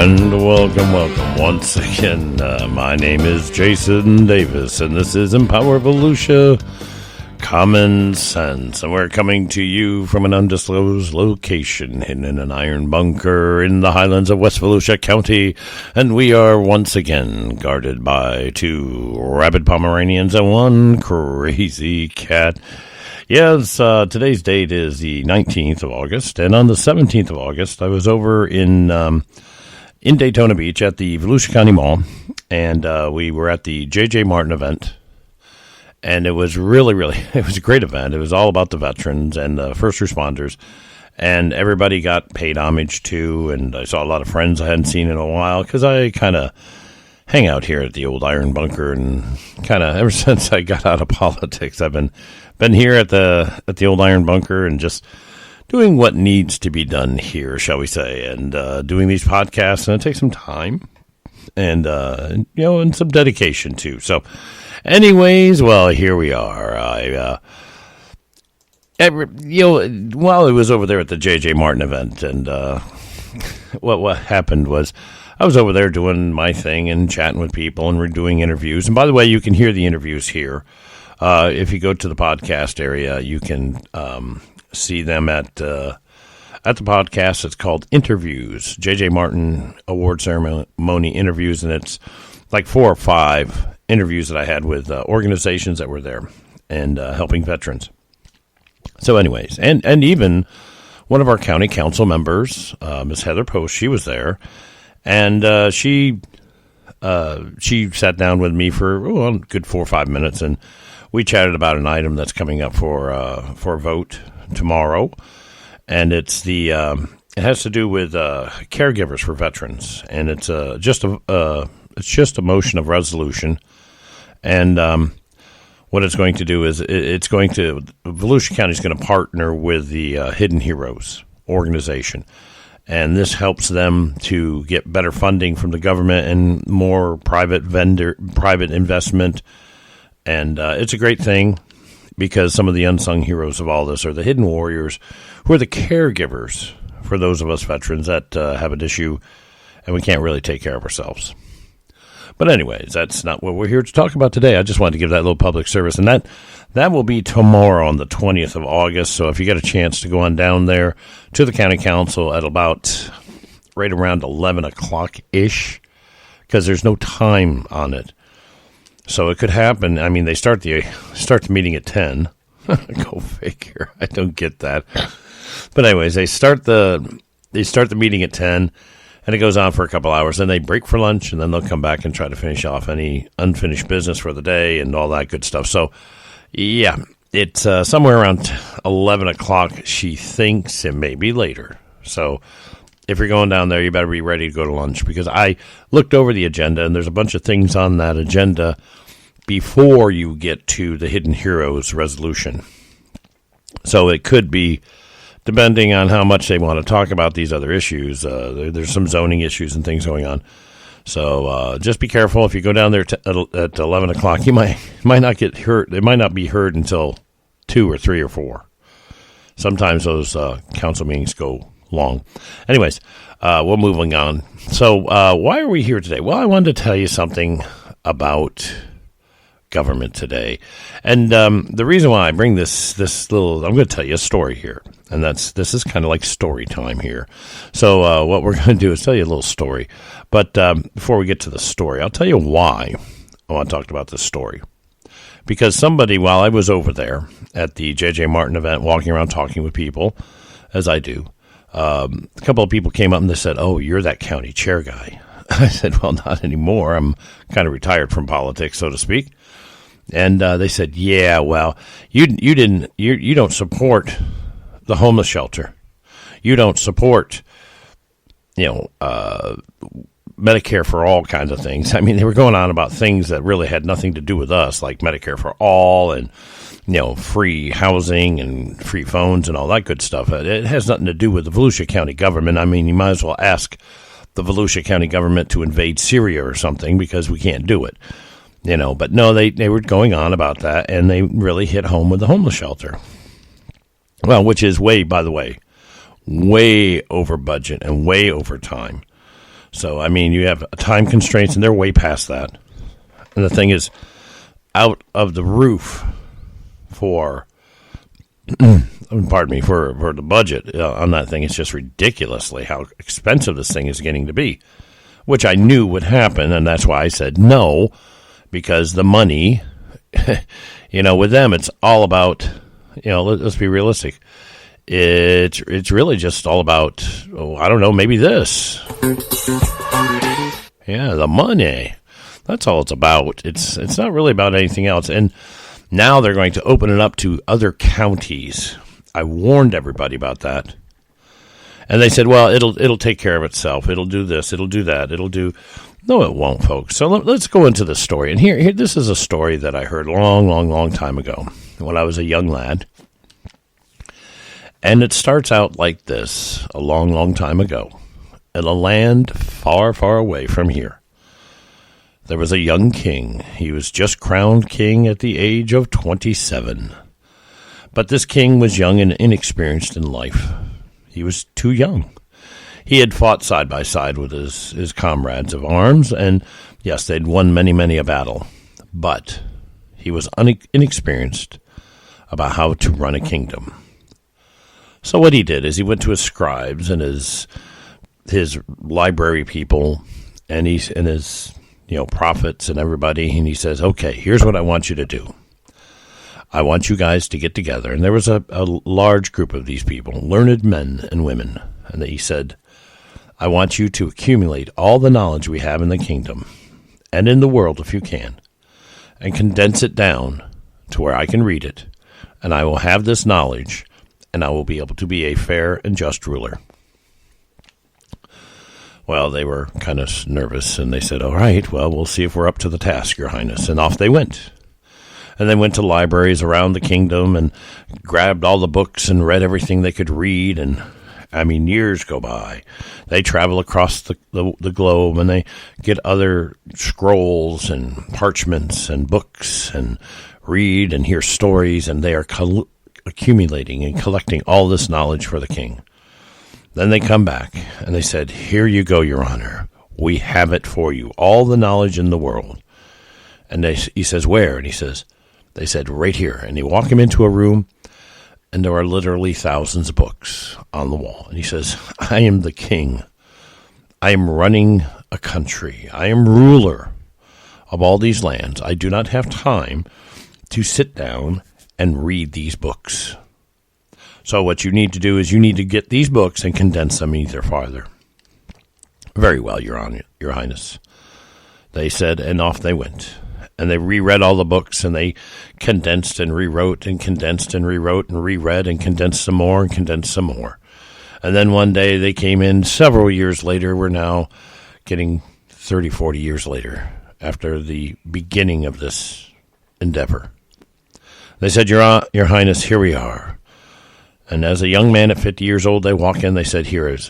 And welcome once again. My name is Jason Davis, and this is Empower Volusia Common Sense. And we're coming to you from an undisclosed location hidden in an iron bunker in the highlands of West Volusia County. And we are once again guarded by 2 rabid Pomeranians and 1 crazy cat. Yes, today's date is the 19th of August, and on the 17th of August, I was over in Daytona Beach at the Volusia County Mall, and we were at the J.J. Martin event, and it was it was a great event. It was all about the veterans and the first responders, and everybody got paid homage to, and I saw a lot of friends I hadn't seen in a while, because I kind of hang out here at the old iron bunker, and kind of ever since I got out of politics, I've been here at the old iron bunker and just doing what needs to be done here, shall we say, and doing these podcasts, and it takes some time and and some dedication too. So, anyways, well, here we are. While I was over there at the J.J. Martin event, and what happened was, I was over there doing my thing and chatting with people, and we're doing interviews. And by the way, you can hear the interviews here. If you go to the podcast area, you can see them at the podcast. It's called Interviews, J.J. Martin Award Ceremony Interviews, and it's like 4 or 5 interviews that I had with organizations that were there and helping veterans. So anyways, and even one of our county council members, Ms. Heather Post, she was there, and she sat down with me for a good 4 or 5 minutes, and we chatted about an item that's coming up for a vote tomorrow, and it has to do with caregivers for veterans, and it's just a motion of resolution, and what it's going to do is Volusia County is going to partner with the Hidden Heroes organization, and this helps them to get better funding from the government and more private investment. And it's a great thing, because some of the unsung heroes of all this are the hidden warriors, who are the caregivers for those of us veterans that have an issue and we can't really take care of ourselves. But anyways, that's not what we're here to talk about today. I just wanted to give that little public service, and that will be tomorrow on the 20th of August. So if you get a chance to go on down there to the county council at about right around 11 o'clock-ish, because there's no time on it. So it could happen. I mean, they start the meeting at 10. Go figure. I don't get that. But anyways, they start the meeting at 10, and it goes on for a couple hours. Then they break for lunch, and then they'll come back and try to finish off any unfinished business for the day and all that good stuff. So, yeah, it's somewhere around 11 o'clock. She thinks it may be later. So if you're going down there, you better be ready to go to lunch, because I looked over the agenda, and there's a bunch of things on that agenda before you get to the Hidden Heroes resolution. So it could be, depending on how much they want to talk about these other issues, there's some zoning issues and things going on. So just be careful. If you go down there at 11 o'clock, you might not get heard. It might not be heard until 2 or 3 or 4. Sometimes those council meetings go long. Anyways, we're moving on. So why are we here today? Well, I wanted to tell you something about government today. And the reason why I bring this little, I'm going to tell you a story here. And this is kind of like story time here. So what we're going to do is tell you a little story. But before we get to the story, I'll tell you why I want to talk about this story. Because somebody, while I was over there at the J.J. Martin event, walking around talking with people, as I do, a couple of people came up and they said, "Oh, you're that county chair guy." I said, "Well, not anymore. I'm kind of retired from politics, so to speak." And they said, "Yeah, well, you don't support the homeless shelter. You don't support, Medicare for all kinds of things." I mean, they were going on about things that really had nothing to do with us, like Medicare for all and, free housing and free phones and all that good stuff. It has nothing to do with the Volusia County government. I mean, you might as well ask the Volusia County government to invade Syria or something, because we can't do it. But no, they were going on about that, and they really hit home with the homeless shelter. Well, which is way over budget and way over time. So, I mean, you have time constraints, and they're way past that. And the thing is, out of the roof for, pardon me, for the budget on that thing, it's just ridiculously how expensive this thing is getting to be, which I knew would happen, and that's why I said no, because the money, with them, it's all about, let's be realistic. It's really just all about, I don't know, maybe this. Yeah, the money. That's all it's about. It's not really about anything else. And now they're going to open it up to other counties. I warned everybody about that. And they said, well, it'll take care of itself. It'll do this. It'll do that. No, it won't, folks. So let's go into the story. And here, this is a story that I heard long time ago when I was a young lad. And it starts out like this, a long time ago. In a land far away from here, there was a young king. He was just crowned king at the age of 27. But this king was young and inexperienced in life. He was too young. He had fought side by side with his comrades of arms, and yes, they'd won many a battle. But he was inexperienced about how to run a kingdom. So what he did is he went to his scribes and his library people and his prophets and everybody, and he says, okay, here's what I want you to do. I want you guys to get together. And there was a large group of these people, learned men and women, and he said, I want you to accumulate all the knowledge we have in the kingdom and in the world if you can, and condense it down to where I can read it, and I will have this knowledge, and I will be able to be a fair and just ruler. Well, they were kind of nervous, and they said, all right, well, we'll see if we're up to the task, Your Highness. And off they went. And they went to libraries around the kingdom and grabbed all the books and read everything they could read. And, years go by. They travel across the globe, and they get other scrolls and parchments and books and read and hear stories, and they are accumulating and collecting all this knowledge for the king. Then they come back, and they said, here you go, Your Honor. We have it for you, all the knowledge in the world. And he says, where? And they said, right here. And they walk him into a room, and there are literally thousands of books on the wall. And he says, I am the king. I am running a country. I am ruler of all these lands. I do not have time to sit down and read these books. So what you need to do is you need to get these books and condense them either farther. Very well, Your Highness, they said, and off they went. And they reread all the books, and they condensed and rewrote and condensed and rewrote and reread and condensed some more and condensed some more. And then one day they came in several years later. We're now getting 30, 40 years later after the beginning of this endeavor. They said, Your Highness, here we are. And as a young man at 50 years old, they walk in, they said,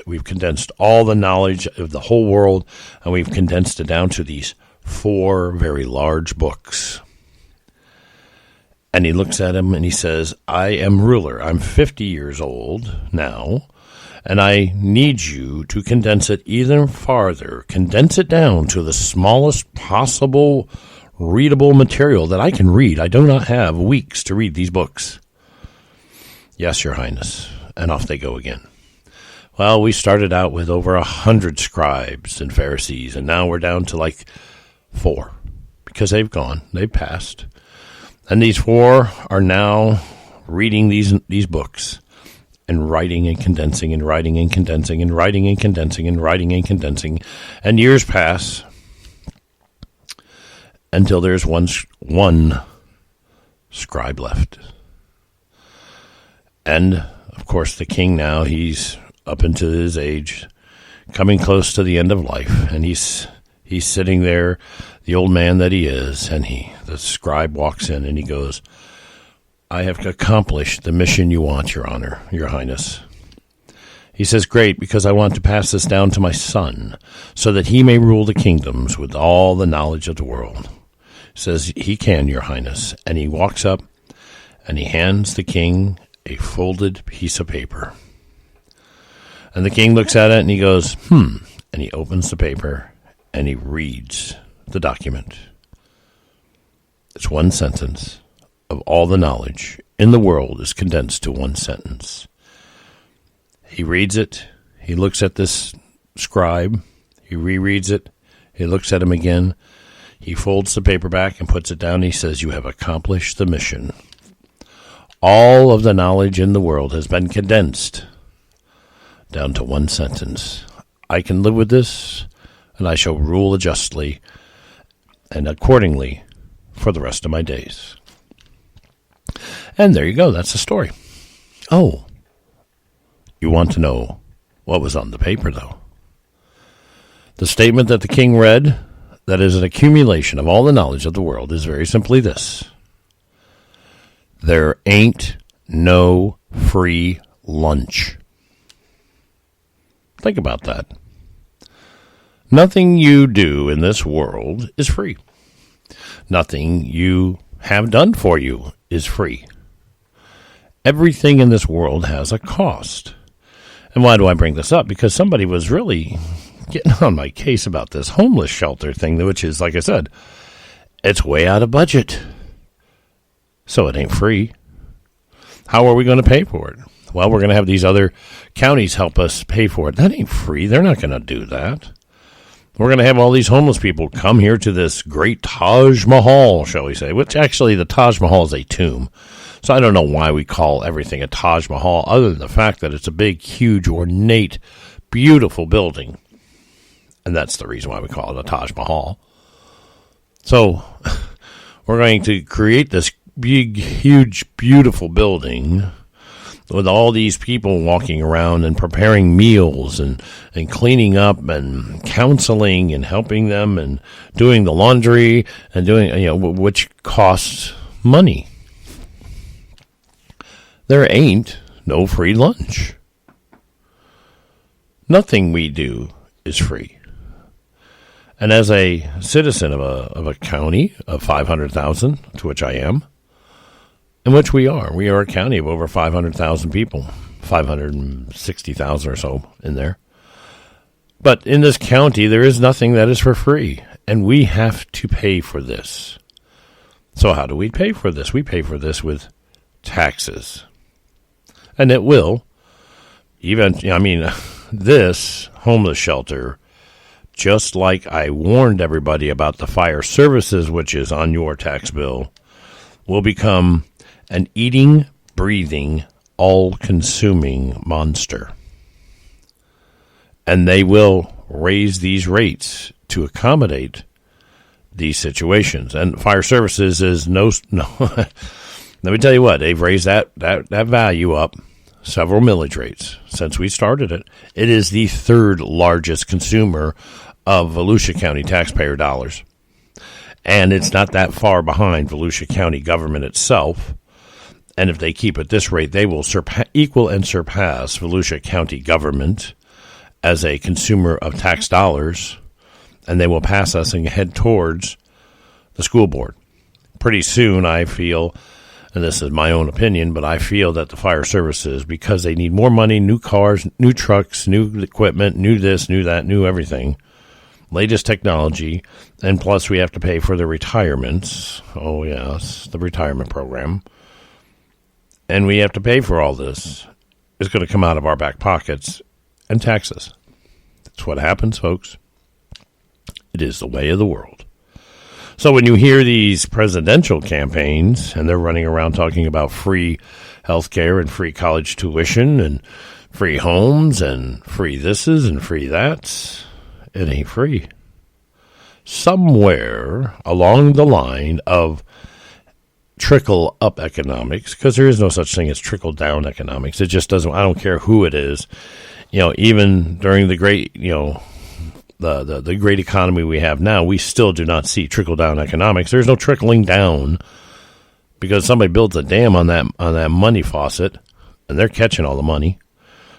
we've condensed all the knowledge of the whole world, and we've condensed it down to these 4 very large books. And he looks at him and he says, I am ruler. I'm 50 years old now, and I need you to condense it even farther. Condense it down to the smallest possible readable material that I can read. I do not have weeks to read these books. Yes, Your Highness. And off they go again. Well, we started out with over 100 scribes and Pharisees, and now we're down to like 4 because they've passed. And these 4 are now reading these books and writing and condensing and writing and condensing and writing and condensing and writing and condensing. And years pass until there's one scribe left. And, of course, the king now, he's up into his age, coming close to the end of life, and he's sitting there, the old man that he is, and the scribe walks in, and he goes, I have accomplished the mission you want, Your Honor, Your Highness. He says, great, because I want to pass this down to my son, so that he may rule the kingdoms with all the knowledge of the world. He says, he can, Your Highness, and he walks up, and he hands the king a folded piece of paper. And the king looks at it and he goes, and he opens the paper and he reads the document. It's one sentence of all the knowledge in the world is condensed to one sentence. He reads it. He looks at this scribe. He rereads it. He looks at him again. He folds the paper back and puts it down. He says, "You have accomplished the mission. All of the knowledge in the world has been condensed down to one sentence. I can live with this, and I shall rule justly and accordingly for the rest of my days." And there you go. That's the story. Oh, you want to know what was on the paper, though? The statement that the king read, that is an accumulation of all the knowledge of the world, is very simply this: there ain't no free lunch. Think about that. Nothing you do in this world is free. Nothing you have done for you is free. Everything in this world has a cost. And why do I bring this up? Because somebody was really getting on my case about this homeless shelter thing, which is, like I said, it's way out of budget. So it ain't free. How are we going to pay for it? Well, we're going to have these other counties help us pay for it. That ain't free. They're not going to do that. We're going to have all these homeless people come here to this great Taj Mahal, shall we say, which actually the Taj Mahal is a tomb. So I don't know why we call everything a Taj Mahal, other than the fact that it's a big, huge, ornate, beautiful building. And that's the reason why we call it a Taj Mahal. So we're going to create this big, huge, beautiful building with all these people walking around and preparing meals and cleaning up and counseling and helping them and doing the laundry and doing, which costs money. There ain't no free lunch. Nothing we do is free. And as a citizen of a county of 500,000, to which I am, in which we are a county of over 500,000 people, 560,000 or so in there. But in this county, there is nothing that is for free, and we have to pay for this. So how do we pay for this? We pay for this with taxes. And it will, this homeless shelter, just like I warned everybody about the fire services, which is on your tax bill, will become an eating, breathing, all-consuming monster. And they will raise these rates to accommodate these situations. And fire services is no. Let me tell you what, they've raised that value up several millage rates since we started it. It is the third largest consumer of Volusia County taxpayer dollars. And it's not that far behind Volusia County government itself. And if they keep at this rate, they will equal and surpass Volusia County government as a consumer of tax dollars, and they will pass us and head towards the school board. Pretty soon, I feel, and this is my own opinion, but I feel that the fire services, because they need more money, new cars, new trucks, new equipment, new this, new that, new everything, latest technology, and plus we have to pay for the retirements. Oh, yes, the retirement program. And we have to pay for all this. It's going to come out of our back pockets and taxes. That's what happens, folks. It is the way of the world. So when you hear these presidential campaigns, and they're running around talking about free health care and free college tuition and free homes and free thises and free that's, it ain't free. Somewhere along the line of trickle-up economics, because there is no such thing as trickle-down economics. It just doesn't, I don't care who it is. Even during the great, the great economy we have now, we still do not see trickle-down economics. There's no trickling down because somebody builds a dam on that money faucet, and they're catching all the money.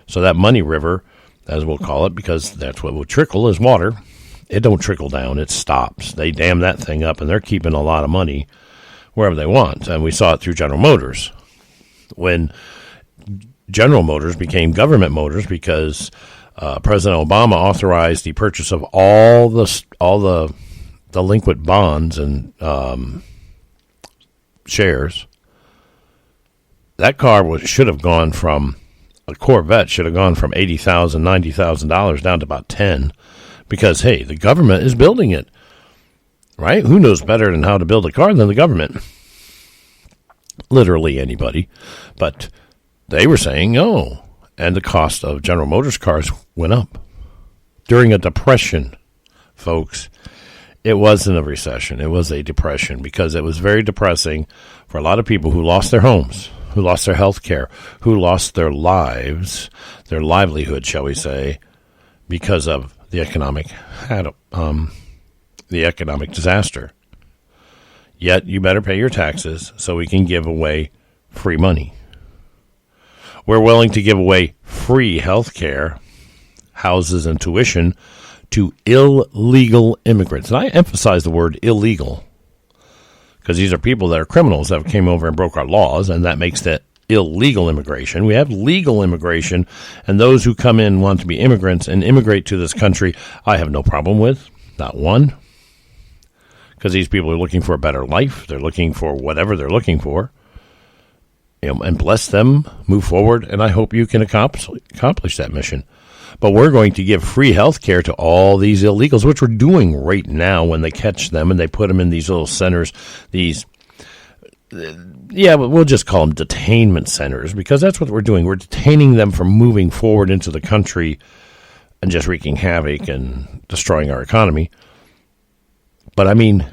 So that money river, as we'll call it, because that's what will trickle is water. It don't trickle down. It stops. They dam that thing up, and they're keeping a lot of money wherever they want. And we saw it through General Motors. When General Motors became government motors because President Obama authorized the purchase of all the delinquent bonds and shares. That car should have gone from a Corvette should have gone from $80,000, $90,000 down to about 10, because hey, the government is building it, right? Who knows better than how to build a car than the government? Literally anybody, but they were saying no, and the cost of General Motors cars went up during a depression, folks. It wasn't a recession; it was a depression, because it was very depressing for a lot of people who lost their homes, who lost their health care, who lost their lives, their livelihood, shall we say, because of the economic disaster. Yet you better pay your taxes so we can give away free money. We're willing to give away free health care, houses, and tuition to illegal immigrants. And I emphasize the word illegal, because these are people that are criminals that came over and broke our laws, and that makes that illegal immigration. We have legal immigration, and those who come in want to be immigrants and immigrate to this country, I have no problem with, not one, because these people are looking for a better life. They're looking for whatever they're looking for, and bless them, move forward, and I hope you can accomplish that mission. But we're going to give free health care to all these illegals, which we're doing right now when they catch them and they put them in these little centers, but we'll just call them detainment centers, because that's what we're doing. We're detaining them from moving forward into the country and just wreaking havoc and destroying our economy. But, I mean,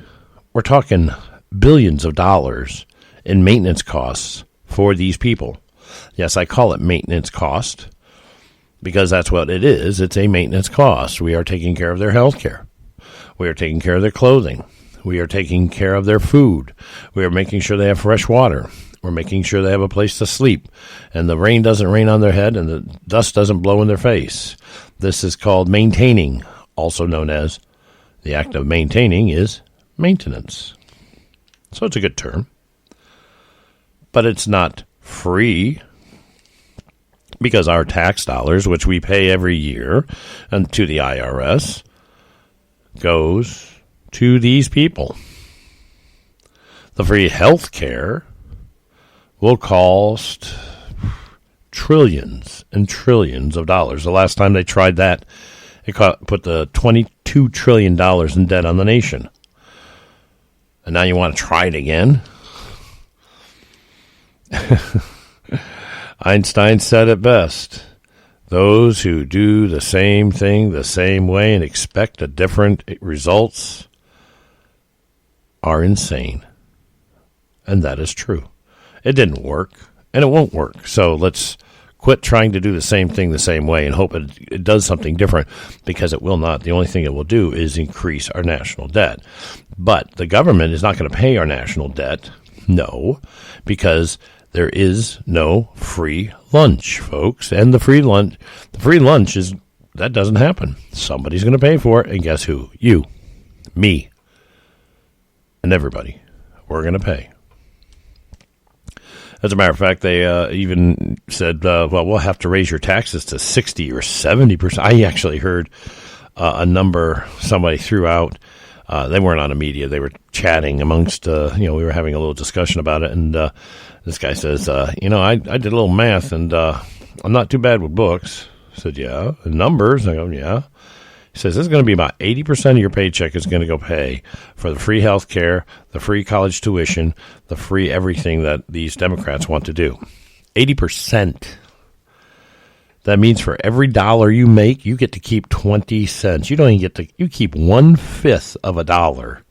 we're talking billions of dollars in maintenance costs for these people. Yes, I call it maintenance cost, because that's what it is. It's a maintenance cost. We are taking care of their health care. We are taking care of their clothing. We are taking care of their food. We are making sure they have fresh water. We're making sure they have a place to sleep, and the rain doesn't rain on their head and the dust doesn't blow in their face. This is called maintaining, also known as the act of maintaining is maintenance. So it's a good term. But it's not free, because our tax dollars, which we pay every year and to the IRS, goes to these people. The free health care will cost trillions and trillions of dollars. The last time they tried that, it put the $22 trillion in debt on the nation. And now you want to try it again? Einstein said it best. Those who do the same thing the same way and expect a different results are insane. And that is true. It didn't work, and it won't work. So let's quit trying to do the same thing the same way and hope it does something different, because it will not. The only thing it will do is increase our national debt. But the government is not going to pay our national debt, no, because there is no free lunch, folks. And the free lunch that doesn't happen. Somebody's going to pay for it, and guess who? You, me, and everybody. We're going to pay. As a matter of fact, they even said, well, we'll have to raise your taxes to 60 or 70%. I actually heard a number somebody threw out. They weren't on the media. They were chatting amongst, we were having a little discussion about it. And this guy says, I did a little math, and I'm not too bad with books. I said, yeah. And numbers? I go, yeah. He says, this is going to be about 80% of your paycheck is going to go pay for the free health care, the free college tuition, the free everything that these Democrats want to do. 80%. That means for every dollar you make, you get to keep 20 cents. You don't even you keep 1/5 of a dollar.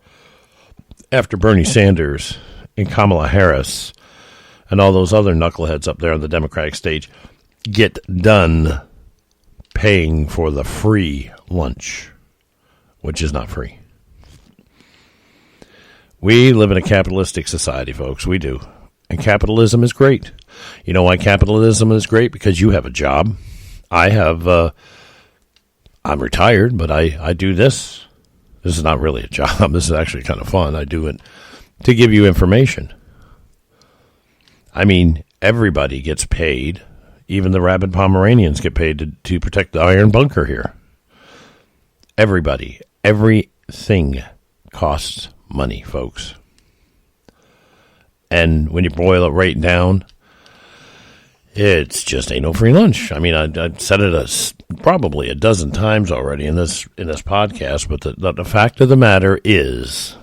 After Bernie Sanders and Kamala Harris and all those other knuckleheads up there on the Democratic stage get done paying for the free lunch, which is not free. We live in a capitalistic society, folks. We do. And capitalism is great. You know why capitalism is great? Because you have a job. I'm retired, but I do this. This is not really a job. This is actually kind of fun. I do it to give you information. I mean, everybody gets paid. even the rabid Pomeranians get paid to protect the iron bunker here. Everybody, everything costs money, folks. And when you boil it right down, it's just ain't no free lunch. I mean, I said it probably a dozen times already in this podcast, but the fact of the matter is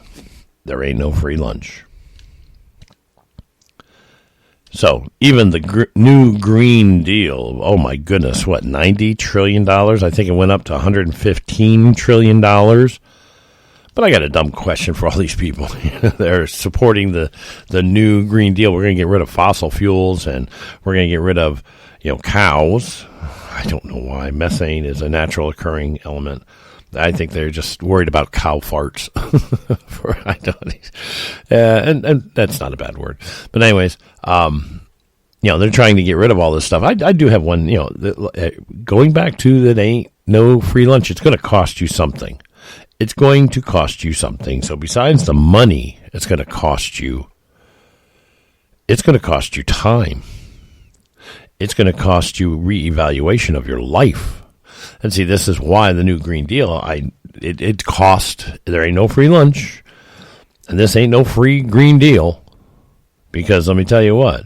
there ain't no free lunch. So even the new Green Deal, oh my goodness, what, $90 trillion? I think it went up to $115 trillion. But I got a dumb question for all these people. They're supporting the new Green Deal. We're going to get rid of fossil fuels, and we're going to get rid of, cows. I don't know why. Methane is a natural occurring element. I think they're just worried about cow farts. And that's not a bad word. But anyways, they're trying to get rid of all this stuff. I do have one, going back to that ain't no free lunch. It's going to cost you something. It's going to cost you something. So besides the money, it's going to cost you time. It's going to cost you reevaluation of your life. And see, this is why the new Green Deal, it cost, there ain't no free lunch, and this ain't no free Green Deal, because let me tell you what,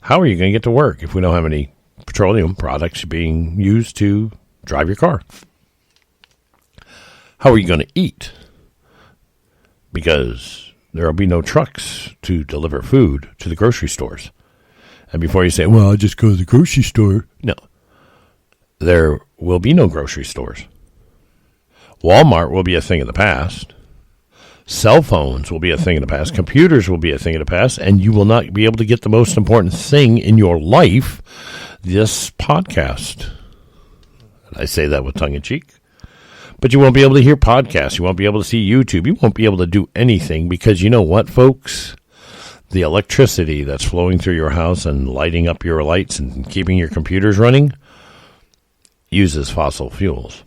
how are you going to get to work if we don't have any petroleum products being used to drive your car? How are you going to eat? Because there will be no trucks to deliver food to the grocery stores. And before you say, well, I'll just go to the grocery store. No. There will be no grocery stores. Walmart will be a thing of the past. Cell phones will be a thing of the past. Computers will be a thing of the past. And you will not be able to get the most important thing in your life, this podcast. And I say that with tongue in cheek. But you won't be able to hear podcasts. You won't be able to see YouTube. You won't be able to do anything because you know what, folks? The electricity that's flowing through your house and lighting up your lights and keeping your computers running uses fossil fuels.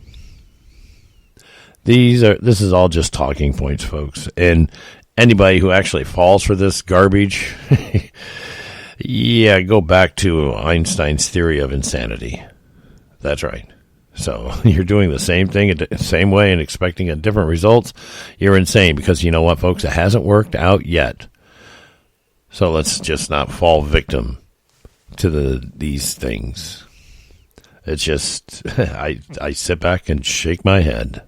This is all just talking points, folks. And anybody who actually falls for this garbage, yeah, go back to Einstein's theory of insanity. That's right. So you're doing the same thing the same way and expecting a different results. You're insane because you know what, folks? It hasn't worked out yet. So let's just not fall victim to these things. It's just, I sit back and shake my head.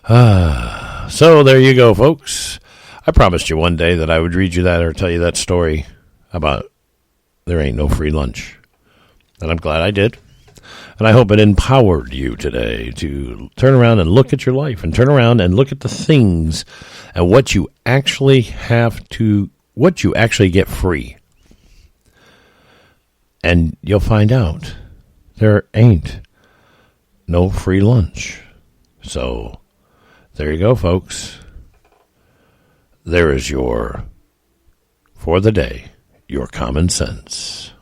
So there you go, folks. I promised you one day that I would read you that or tell you that story about there ain't no free lunch. And I'm glad I did. And I hope it empowered you today to turn around and look at your life and turn around and look at the things and what you actually get free. And you'll find out there ain't no free lunch. So there you go, folks. There is for the day, your common sense.